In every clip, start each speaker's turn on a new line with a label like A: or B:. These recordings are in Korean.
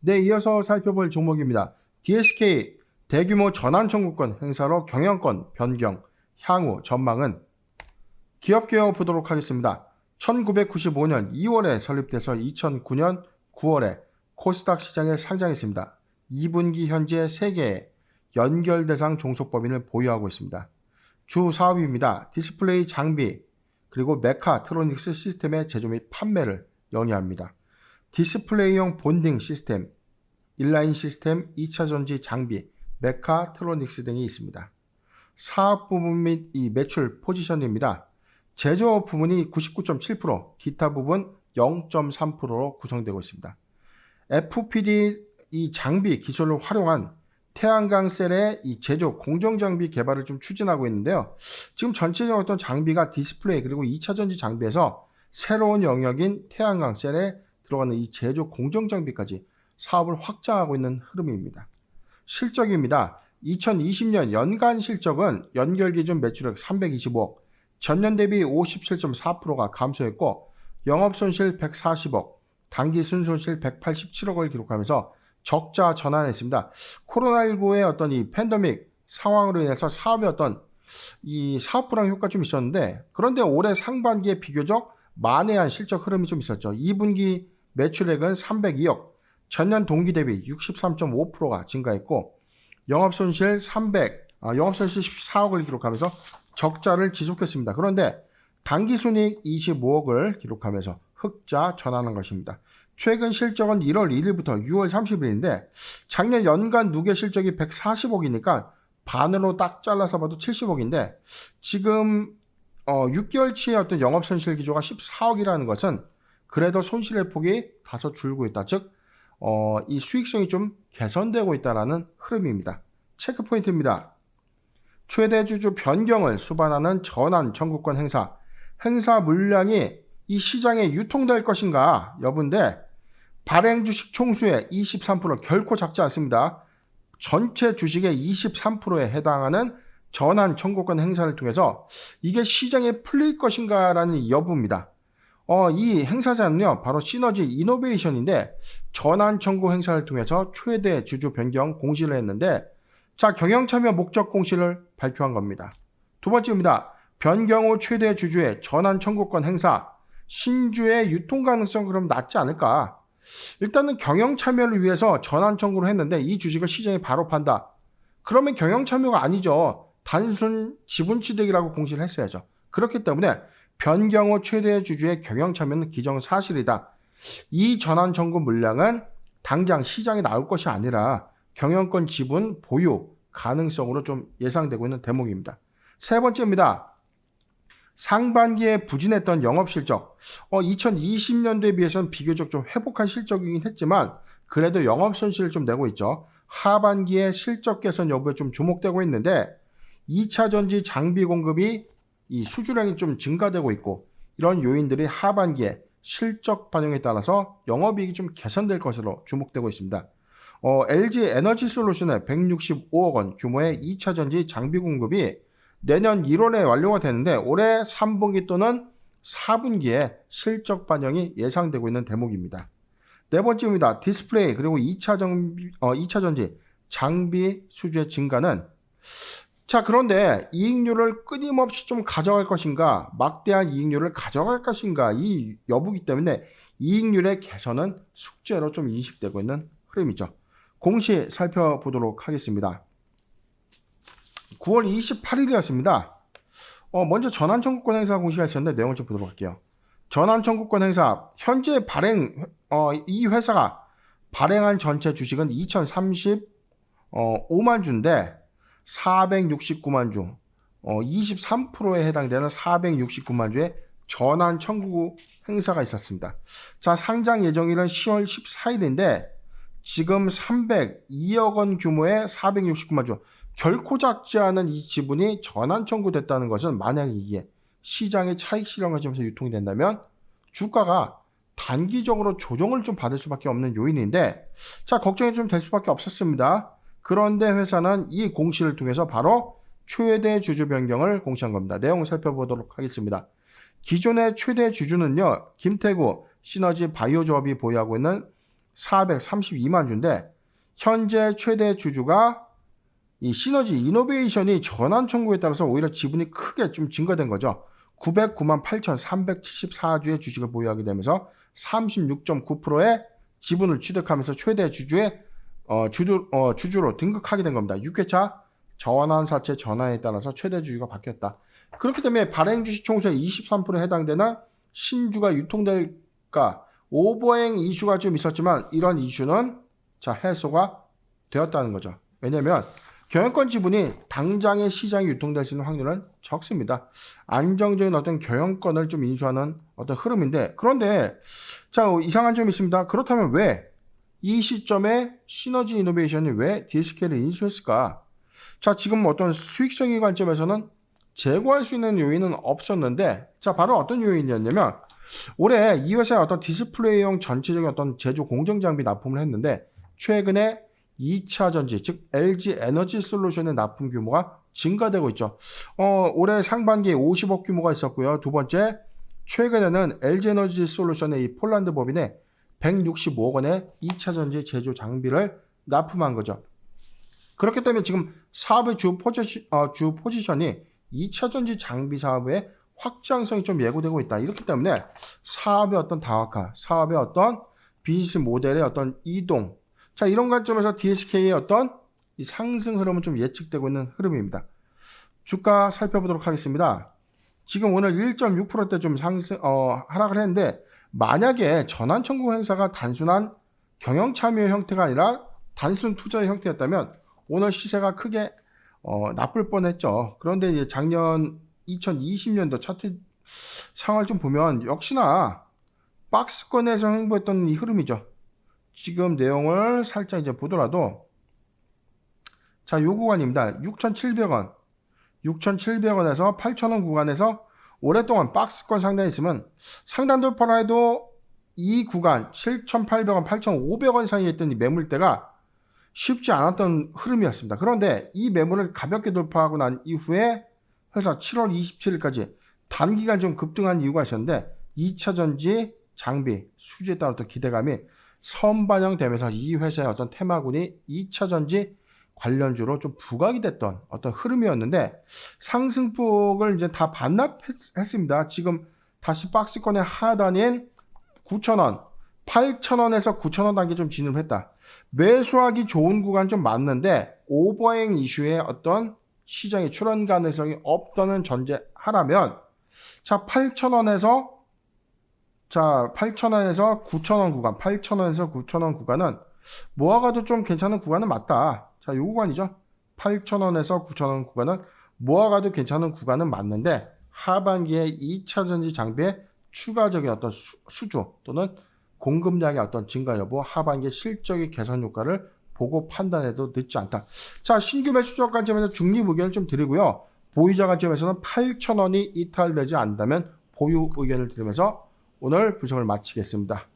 A: 네, 이어서 살펴볼 종목입니다. DSK 대규모 전환 청구권 행사로 경영권 변경, 향후 전망은 기업개요 보도록 하겠습니다. 1995년 2월에 설립돼서 2009년 9월에 코스닥 시장에 상장했습니다. 2분기 현재 3개의 연결 대상 종속법인을 보유하고 있습니다. 주 사업입니다. 디스플레이 장비 그리고 메카트로닉스 시스템의 제조 및 판매를 영위합니다. 디스플레이용 본딩 시스템, 인라인 시스템, 2차 전지 장비, 메카트로닉스 등이 있습니다. 사업 부분 및 이 매출 포지션입니다. 제조 부분이 99.7%, 기타 부분 0.3%로 구성되고 있습니다. FPD 이 장비 기술을 활용한 태양광 셀의 이 제조 공정 장비 개발을 좀 추진하고 있는데요. 지금 전체적인 어떤 장비가 디스플레이 그리고 2차 전지 장비에서 새로운 영역인 태양광 셀에 들어가는 이 제조 공정 장비까지 사업을 확장하고 있는 흐름입니다. 실적입니다. 2020년 연간 실적은 연결 기준 매출액 325억, 전년 대비 57.4%가 감소했고 영업손실 140억, 당기 순손실 187억을 기록하면서 적자 전환했습니다. 코로나19의 어떤 이 팬데믹 상황으로 인해서 사업의 어떤 이 사업 불황 효과 좀 있었는데, 그런데 올해 상반기에 비교적 만회한 실적 흐름이 좀 있었죠. 2분기 매출액은 302억, 전년 동기 대비 63.5%가 증가했고 영업손실 14억을 기록하면서 적자를 지속했습니다. 그런데 당기순이익 25억을 기록하면서 흑자 전환한 것입니다. 최근 실적은 1월 1일부터 6월 30일인데 작년 연간 누계 실적이 140억이니까 반으로 딱 잘라서 봐도 70억인데 지금 6개월치의 어떤 영업손실 기조가 14억이라는 것은 그래도 손실의 폭이 다소 줄고 있다. 즉 이 수익성이 좀 개선되고 있다는 흐름입니다. 체크 포인트입니다. 최대 주주 변경을 수반하는 전환 청구권 행사 물량이 이 시장에 유통될 것인가 여부인데, 발행 주식 총수의 23% 결코 작지 않습니다. 전체 주식의 23%에 해당하는 전환 청구권 행사를 통해서 이게 시장에 풀릴 것인가라는 여부입니다. 이 행사자는요, 바로 시너지 이노베이션인데 전환 청구 행사를 통해서 최대 주주 변경 공시를 했는데, 자, 경영 참여 목적 공시를 발표한 겁니다. 두 번째입니다. 변경 후 최대 주주의 전환 청구권 행사, 신주의 유통 가능성 그럼 낮지 않을까? 일단은 경영 참여를 위해서 전환 청구를 했는데 이 주식을 시장에 바로 판다. 그러면 경영 참여가 아니죠. 단순 지분 취득이라고 공시를 했어야죠. 그렇기 때문에 변경 후 최대 주주의 경영 참여는 기정사실이다. 이 전환 청구 물량은 당장 시장에 나올 것이 아니라 경영권 지분 보유 가능성으로 좀 예상되고 있는 대목입니다. 세 번째입니다. 상반기에 부진했던 영업실적, 2020년도에 비해서는 비교적 좀 회복한 실적이긴 했지만 그래도 영업손실을 좀 내고 있죠. 하반기에 실적 개선 여부에 좀 주목되고 있는데 2차 전지 장비 공급이 이 수주량이 좀 증가되고 있고 이런 요인들이 하반기에 실적 반영에 따라서 영업이익이 좀 개선될 것으로 주목되고 있습니다. LG 에너지 솔루션의 165억 원 규모의 2차 전지 장비 공급이 내년 1월에 완료가 되는데 올해 3분기 또는 4분기에 실적 반영이 예상되고 있는 대목입니다. 네 번째입니다. 디스플레이 그리고 2차 전지 장비 수주의 증가는, 자, 그런데 이익률을 끊임없이 좀 가져갈 것인가, 막대한 이익률을 가져갈 것인가 이 여부기 때문에 이익률의 개선은 숙제로 좀 인식되고 있는 흐름이죠. 공시 살펴보도록 하겠습니다. 9월 28일이었습니다. 먼저 전환 청구권 행사 공시가 있었는데 내용을 좀 보도록 할게요. 전환 청구권 행사, 현재 이 회사가 발행한 전체 주식은 2035만 주인데 469만 주, 23%에 해당되는 469만 주의 전환 청구 행사가 있었습니다. 자, 상장 예정일은 10월 14일인데 지금 302억 원 규모의 469만 주, 결코 작지 않은 이 지분이 전환 청구됐다는 것은 만약에 이게 시장의 차익 실현을 가지면서 유통이 된다면 주가가 단기적으로 조정을 좀 받을 수밖에 없는 요인인데, 자, 걱정이 좀 될 수밖에 없었습니다. 그런데 회사는 이 공시를 통해서 바로 최대 주주 변경을 공시한 겁니다. 내용 살펴보도록 하겠습니다. 기존의 최대 주주는요, 김태구 시너지 바이오조합이 보유하고 있는 432만 주인데 현재 최대 주주가 이 시너지 이노베이션이 전환 청구에 따라서 오히려 지분이 크게 좀 증가된 거죠. 909만 8,374주의 주식을 보유하게 되면서 36.9%의 지분을 취득하면서 최대 주주의 주주로 등극하게 된 겁니다. 6회차 전환사채 전환에 따라서 최대 주주가 바뀌었다. 그렇기 때문에 발행 주식 총수의 23%에 해당되는 신주가 유통될까 오버행 이슈가 좀 있었지만 이런 이슈는 해소가 되었다는 거죠. 왜냐하면 경영권 지분이 당장의 시장에 유통될 수 있는 확률은 적습니다. 안정적인 어떤 경영권을 좀 인수하는 어떤 흐름인데, 그런데 이상한 점이 있습니다. 그렇다면 왜 이 시점에 시너지 이노베이션이 왜 DSK를 인수했을까? 지금 어떤 수익성의 관점에서는 제고할 수 있는 요인은 없었는데, 바로 어떤 요인이었냐면 올해 이 회사의 어떤 디스플레이용 전체적인 어떤 제조 공정 장비 납품을 했는데 최근에 2차 전지, 즉 LG 에너지 솔루션의 납품 규모가 증가되고 있죠. 올해 상반기에 50억 규모가 있었고요. 두 번째, 최근에는 LG 에너지 솔루션의 이 폴란드 법인에 165억 원의 2차 전지 제조 장비를 납품한 거죠. 그렇기 때문에 지금 사업의 주 포지션이 2차 전지 장비 사업의 확장성이 좀 예고되고 있다. 이렇기 때문에 사업의 어떤 다각화, 사업의 어떤 비즈니스 모델의 어떤 이동, 이런 관점에서 DSK의 어떤 이 상승 흐름은 좀 예측되고 있는 흐름입니다. 주가 살펴보도록 하겠습니다. 지금 오늘 1.6%대 좀 하락을 했는데, 만약에 전환 청구 행사가 단순한 경영 참여 형태가 아니라 단순 투자의 형태였다면 오늘 시세가 크게 나쁠 뻔했죠. 그런데 이제 작년 2020년도 차트 상황을 좀 보면 역시나 박스권에서 행보했던 이 흐름이죠. 지금 내용을 살짝 이제 보더라도 요 구간입니다. 6,700원, 6,700원에서 8,000원 구간에서 오랫동안 박스권 상단에 있으면 상단 돌파를 해도 이 구간 7,800원, 8,500원 사이에 있던 이 매물대가 쉽지 않았던 흐름이었습니다. 그런데 이 매물을 가볍게 돌파하고 난 이후에 회사 7월 27일까지 단기간 좀 급등한 이유가 있었는데 2차 전지 장비 수주에 따른 또 기대감이 선반영되면서 이 회사의 어떤 테마군이 2차 전지 관련주로 좀 부각이 됐던 어떤 흐름이었는데 상승폭을 이제 다 반납했습니다. 지금 다시 박스권의 하단인 9,000원, 8,000원에서 9,000원 단계 좀 진입을 했다. 매수하기 좋은 구간 좀 맞는데 오버행 이슈에 어떤 시장의 출현 가능성이 없다는 전제하라면 8,000원에서 9,000원 구간, 8,000원에서 9,000원 구간은 모아가도 좀 괜찮은 구간은 맞다. 요 구간이죠. 8,000원에서 9,000원 구간은 모아가도 괜찮은 구간은 맞는데 하반기에 2차 전지 장비의 추가적인 어떤 수주 또는 공급량의 어떤 증가 여부, 하반기 실적의 개선 효과를 보고 판단해도 늦지 않다. 신규 매수적 관점에서 중립 의견을 좀 드리고요. 보유자 관점에서는 8,000원이 이탈되지 않는다면 보유 의견을 드리면서 오늘 분석을 마치겠습니다.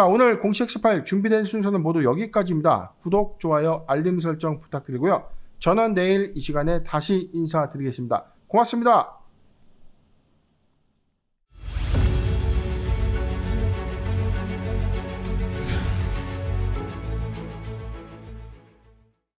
A: 오늘 공식 엑스파일 준비된 순서는 모두 여기까지입니다. 구독, 좋아요, 알림 설정 부탁드리고요. 저는 내일 이 시간에 다시 인사드리겠습니다. 고맙습니다.